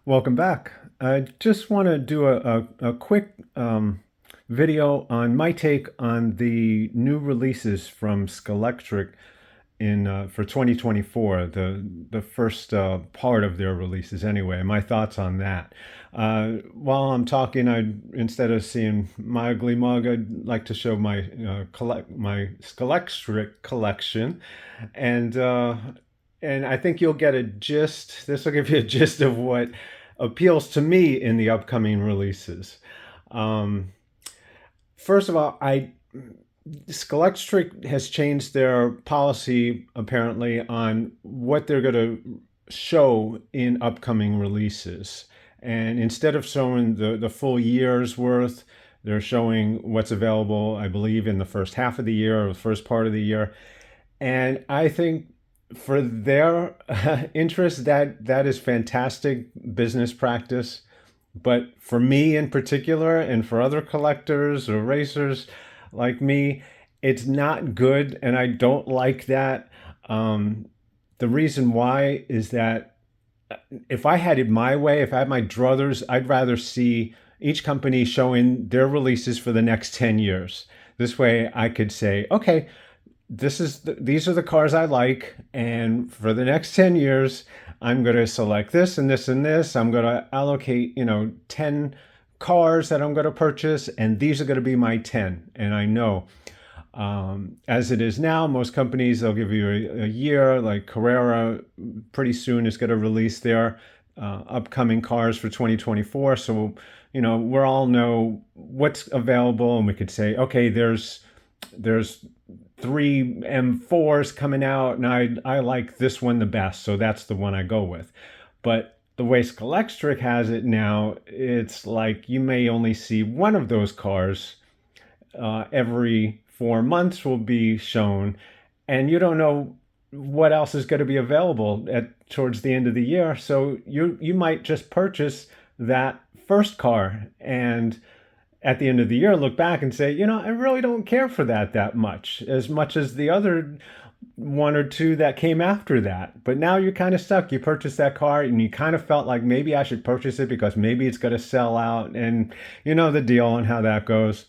Welcome back. I just want to do a quick video on my take on the new releases from Scalectric in for 2024, the first part of their releases anyway. My thoughts on that. While I'm talking, I instead of seeing my ugly mug, I'd like to show my my Scalextric collection, and uh, and I think you'll get a gist. This will give you a gist of what appeals to me in the upcoming releases. Um, First of all, I Scalextric has changed their policy apparently on what they're going to show in upcoming releases. And instead of showing the full year's worth, they're showing what's available, I believe, in the first half of the year or the first part of the year. And I think for their interest, that is fantastic business practice. But for me in particular, and for other collectors or racers like me, it's not good, and I don't like that. The reason why is that if I had it my way, if I had my druthers, I'd rather see each company showing their releases for the next 10 years. This way I could say, okay, these are the cars I like, and for the next 10 years, I'm going to select this and this and this. I'm going to allocate, 10 cars that I'm going to purchase, and these are going to be my 10. And I know as it is now, most companies, they'll give you a year. Like Carrera pretty soon is going to release their upcoming cars for 2024. So, we all know what's available, and we could say, okay, there's three M4s coming out, and I like this one the best, so that's the one I go with. But the way Scalextric has it now, it's like you may only see one of those cars every 4 months will be shown, and you don't know what else is going to be available at towards the end of the year. So you might just purchase that first car, and at the end of the year look back and say, I really don't care for that much as the other one or two that came after that. But now you're kind of stuck. You purchased that car and you kind of felt like maybe I should purchase it because maybe it's going to sell out, and you know the deal on how that goes.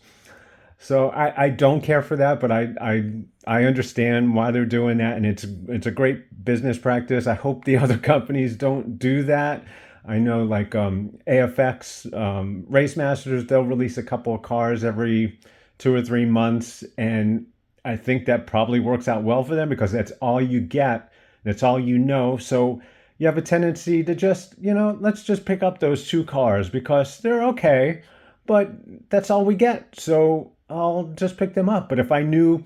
So I don't care for that, but I understand why they're doing that, and it's a great business practice. I hope the other companies don't do that. I know, like AFX, Race Masters, they'll release a couple of cars every 2 or 3 months, and I think that probably works out well for them because that's all you get, that's all you know. So you have a tendency to just, let's just pick up those two cars because they're okay, but that's all we get. So I'll just pick them up. But if I knew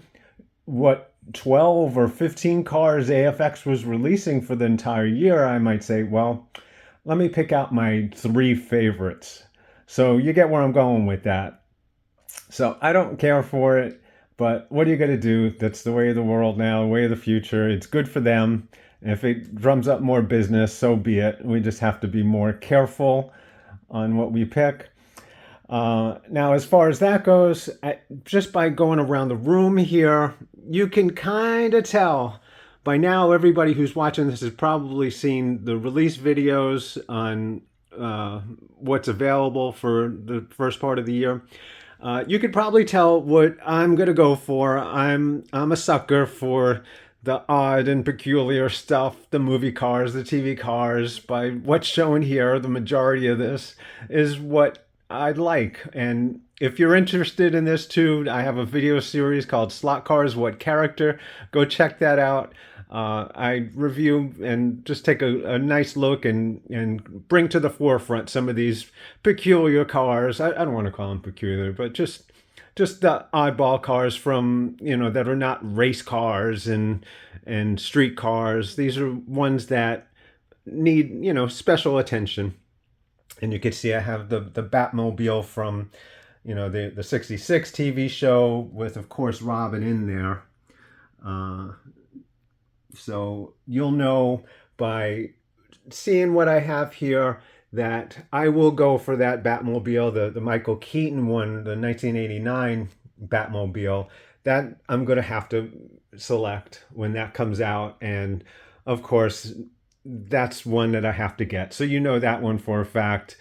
what 12 or 15 cars AFX was releasing for the entire year, I might say, well, let me pick out my three favorites. So you get where I'm going with that. So I don't care for it, but what are you going to do? That's the way of the world now, the way of the future. It's good for them. If it drums up more business, so be it. We just have to be more careful on what we pick. Now, as far as that goes, just by going around the room here, you can kind of tell. By now, everybody who's watching this has probably seen the release videos on what's available for the first part of the year. You could probably tell what I'm going to go for. I'm a sucker for the odd and peculiar stuff, the movie cars, the TV cars. By what's shown here, the majority of this is what I'd like. And if you're interested in this too, I have a video series called Slot Cars, What Character? Go check that out. I review and just take a nice look and bring to the forefront some of these peculiar cars. I don't want to call them peculiar, but just the oddball cars from, that are not race cars and street cars. These are ones that need, special attention. And you can see I have the Batmobile from, the 66 TV show with, of course, Robin in there. So you'll know by seeing what I have here that I will go for that Batmobile, the Michael Keaton one, the 1989 Batmobile. That I'm going to have to select when that comes out. And of course, that's one that I have to get. So you know that one for a fact.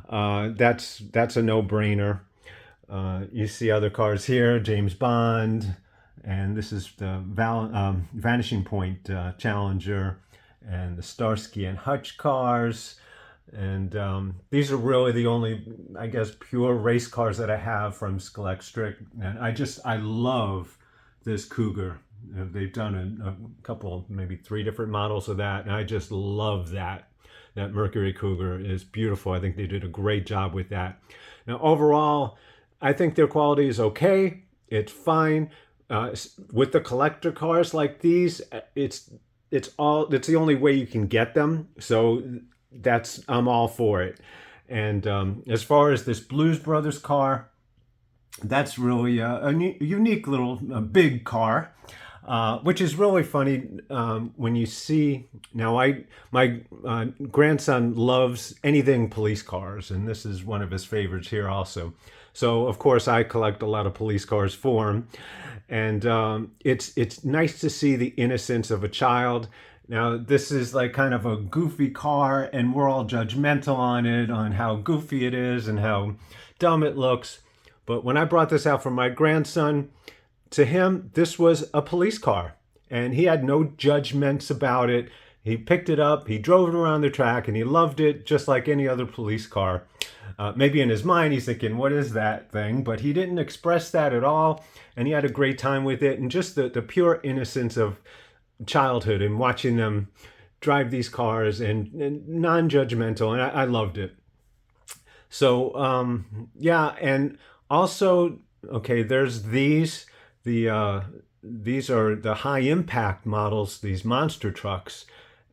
That's a no-brainer. You see other cars here, James Bond, and this is the Vanishing Point Challenger, and the Starsky and Hutch cars. And these are really the only, I guess, pure race cars that I have from Scalextric. And I love this Cougar. They've done a couple, maybe 3 different models of that. And I just love that. That Mercury Cougar is beautiful. I think they did a great job with that. Now, overall, I think their quality is okay. It's fine. With the collector cars like these, it's the only way you can get them. So I'm all for it. And as far as this Blues Brothers car, that's really a unique little big car, which is really funny when you see. Now, my grandson loves anything police cars, and this is one of his favorites here also. So of course I collect a lot of police cars for him, and it's nice to see the innocence of a child. Now, this is like kind of a goofy car, and we're all judgmental on it, on how goofy it is and how dumb it looks. But when I brought this out for my grandson, to him, this was a police car, and he had no judgments about it. He picked it up, he drove it around the track, and he loved it just like any other police car. Maybe in his mind, he's thinking, what is that thing? But he didn't express that at all, and he had a great time with it. And just the pure innocence of childhood and watching them drive these cars and non-judgmental, and I loved it. So yeah, and also, okay, there's these are the high impact models, these monster trucks,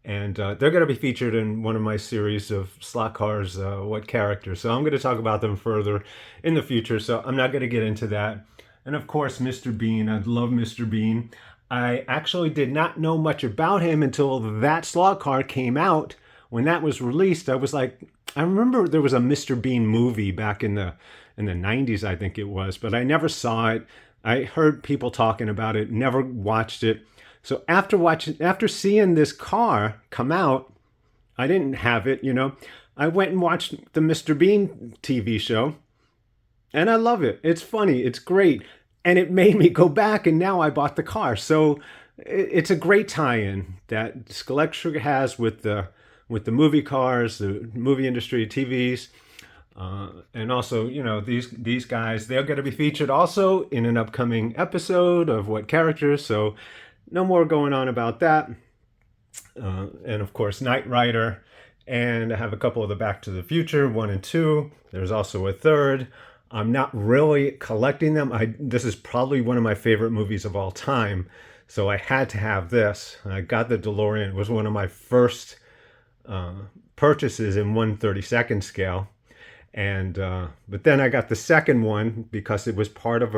and they're going to be featured in one of my series of slot cars, What Character. So I'm going to talk about them further in the future, so I'm not going to get into that. And of course, Mr. Bean. I love Mr. Bean. I actually did not know much about him until that slot car came out. When that was released, I was like, I remember there was a Mr. Bean movie back in the 90s, I think it was, but I never saw it. I heard people talking about it, never watched it. So after seeing this car come out, I didn't have it, I went and watched the Mr. Bean TV show, and I love it. It's funny, it's great. And it made me go back, and now I bought the car. So it's a great tie-in that Scalectric has with the movie cars, the movie industry, TVs. And also, these guys, they're going to be featured also in an upcoming episode of What Characters. So no more going on about that. And of course, Knight Rider. And I have a couple of the Back to the Future, 1 and 2. There's also a third. I'm not really collecting them. This is probably one of my favorite movies of all time. So I had to have this. I got the DeLorean. It was one of my first purchases in 1/32 scale. And but then I got the second one because it was part of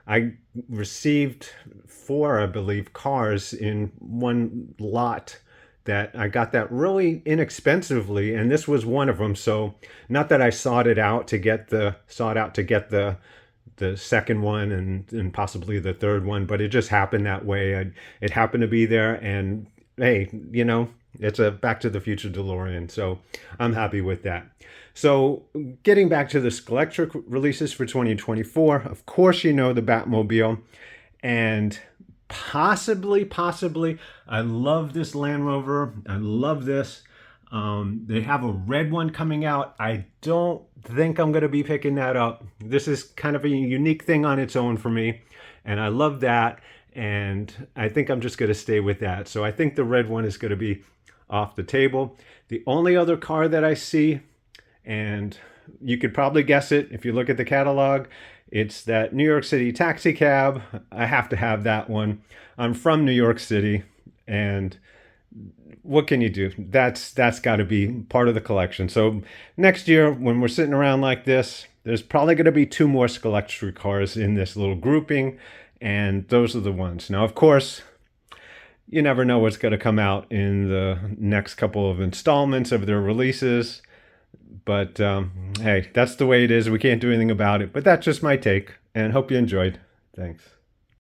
I received 4, I believe, cars in one lot that I got that really inexpensively, and this was one of them. So not that I sought out to get the second one and possibly the third one, but it just happened that way. It happened to be there, and hey, it's a Back to the Future DeLorean, so I'm happy with that. So getting back to the Scalectric releases for 2024, of course, the Batmobile, and possibly, I love this Land Rover. I love this. They have a red one coming out. I don't think I'm going to be picking that up. This is kind of a unique thing on its own for me, and I love that. And I think I'm just going to stay with that. So I think the red one is going to be off the table. The only other car that I see, and you could probably guess it if you look at the catalog, it's that New York City taxi cab. I have to have that one. I'm from New York City, and what can you do? That's got to be part of the collection. So next year, when we're sitting around like this, there's probably going to be 2 more Scalectric cars in this little grouping, and those are the ones. Now, of course, you never know what's going to come out in the next couple of installments of their releases. But hey, that's the way it is. We can't do anything about it. But that's just my take, and hope you enjoyed. Thanks.